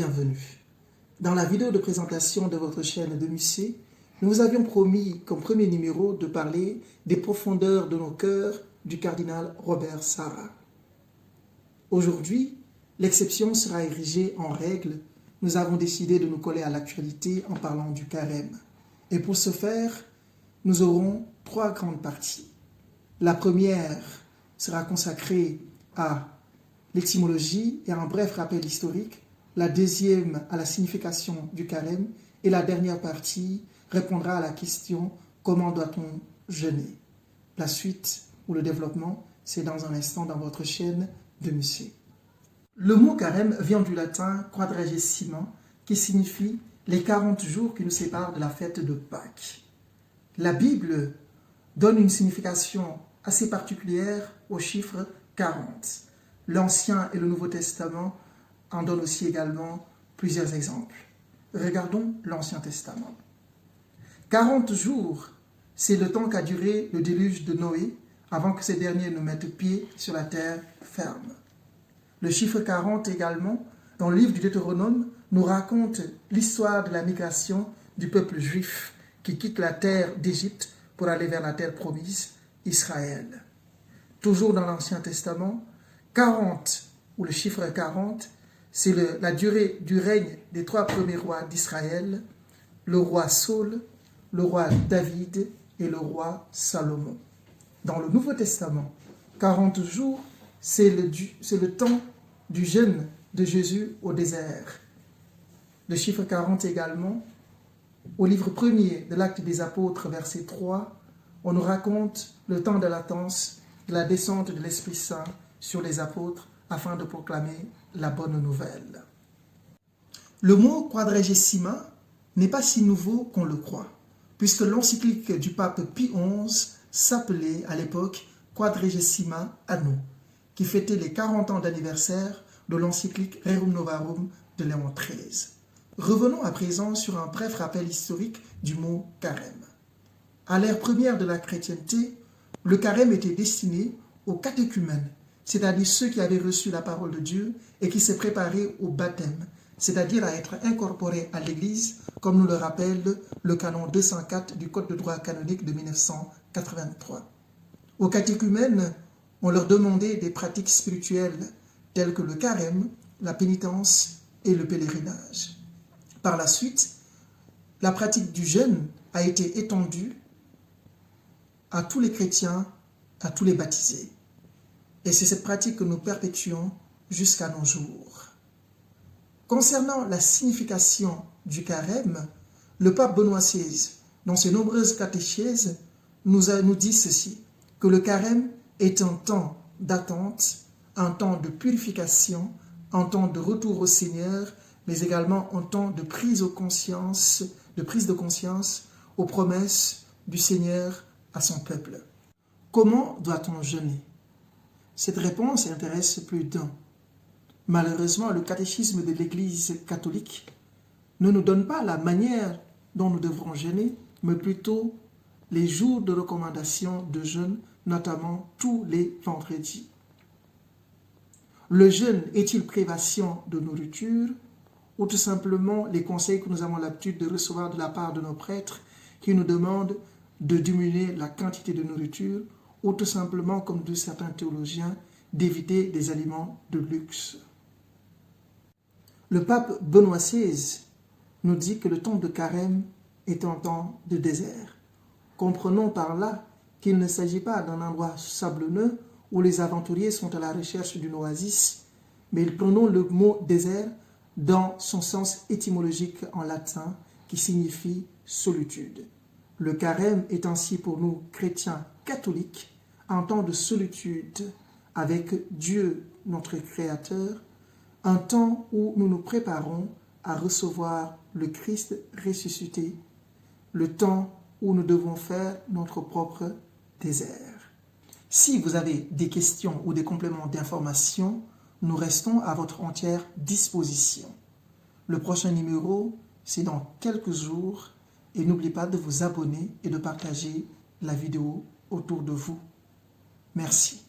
bienvenue. Dans la vidéo de présentation de votre chaîne de Musée, nous vous avions promis comme premier numéro de parler des profondeurs de nos cœurs du cardinal Robert Sarah. Aujourd'hui, l'exception sera érigée en règle. Nous avons décidé de nous coller à l'actualité en parlant du carême. Et pour ce faire, nous aurons trois grandes parties. La première sera consacrée à l'étymologie et un bref rappel historique. La deuxième à la signification du carême. Et la dernière partie répondra à la question « Comment doit-on jeûner ?» La suite ou le développement, c'est dans un instant dans votre chaîne de Musée. Le mot carême vient du latin quadragesima, qui signifie les 40 jours qui nous séparent de la fête de Pâques. La Bible donne une signification assez particulière au chiffre 40. L'Ancien et le Nouveau Testament en donnent aussi également plusieurs exemples. Regardons l'Ancien Testament. 40 jours, c'est le temps qu'a duré le déluge de Noé avant que ces derniers ne mettent pied sur la terre ferme. Le chiffre 40 également, dans le livre du Deutéronome, nous raconte l'histoire de la migration du peuple juif qui quitte la terre d'Égypte pour aller vers la terre promise, Israël. Toujours dans l'Ancien Testament, 40, ou le chiffre 40, c'est la durée du règne des trois premiers rois d'Israël, le roi Saul, le roi David et le roi Salomon. Dans le Nouveau Testament, 40 jours, c'est le temps du jeûne de Jésus au désert. Le chiffre 40 également, au livre 1er de l'Acte des Apôtres, verset 3, on nous raconte le temps de latence de la descente de l'Esprit Saint sur les apôtres afin de proclamer la bonne nouvelle. Le mot quadragesima n'est pas si nouveau qu'on le croit, puisque l'encyclique du pape Pie XI s'appelait à l'époque Quadragesima Anno, qui fêtait les 40 ans d'anniversaire de l'encyclique Rerum Novarum de Léon XIII. Revenons à présent sur un bref rappel historique du mot carême. À l'ère première de la chrétienté, le carême était destiné aux catéchumènes, c'est-à-dire ceux qui avaient reçu la parole de Dieu et qui se préparaient au baptême, c'est-à-dire à être incorporés à l'Église, comme nous le rappelle le canon 204 du Code de droit canonique de 1983. Aux catéchumènes, on leur demandait des pratiques spirituelles telles que le carême, la pénitence et le pèlerinage. Par la suite, la pratique du jeûne a été étendue à tous les chrétiens, à tous les baptisés. Et c'est cette pratique que nous perpétuons jusqu'à nos jours. Concernant la signification du carême, le pape Benoît XVI, dans ses nombreuses catéchèses, nous dit ceci, que le carême est un temps d'attente, un temps de purification, un temps de retour au Seigneur, mais également un temps de prise de conscience aux promesses du Seigneur à son peuple. Comment doit-on jeûner? Cette réponse intéresse plus d'un. Malheureusement, le catéchisme de l'Église catholique ne nous donne pas la manière dont nous devrons jeûner, mais plutôt les jours de recommandation de jeûne, notamment tous les vendredis. Le jeûne est-il privation de nourriture ou tout simplement les conseils que nous avons l'habitude de recevoir de la part de nos prêtres qui nous demandent de diminuer la quantité de nourriture ou tout simplement, comme disent certains théologiens, d'éviter des aliments de luxe. Le pape Benoît XVI nous dit que le temps de carême est un temps de désert. Comprenons par là qu'il ne s'agit pas d'un endroit sablonneux où les aventuriers sont à la recherche d'une oasis, mais prenons le mot désert dans son sens étymologique en latin qui signifie solitude. Le carême est ainsi pour nous chrétiens catholiques un temps de solitude avec Dieu, notre Créateur, un temps où nous nous préparons à recevoir le Christ ressuscité, le temps où nous devons faire notre propre désert. Si vous avez des questions ou des compléments d'information, nous restons à votre entière disposition. Le prochain numéro, c'est dans quelques jours et n'oubliez pas de vous abonner et de partager la vidéo autour de vous. Merci.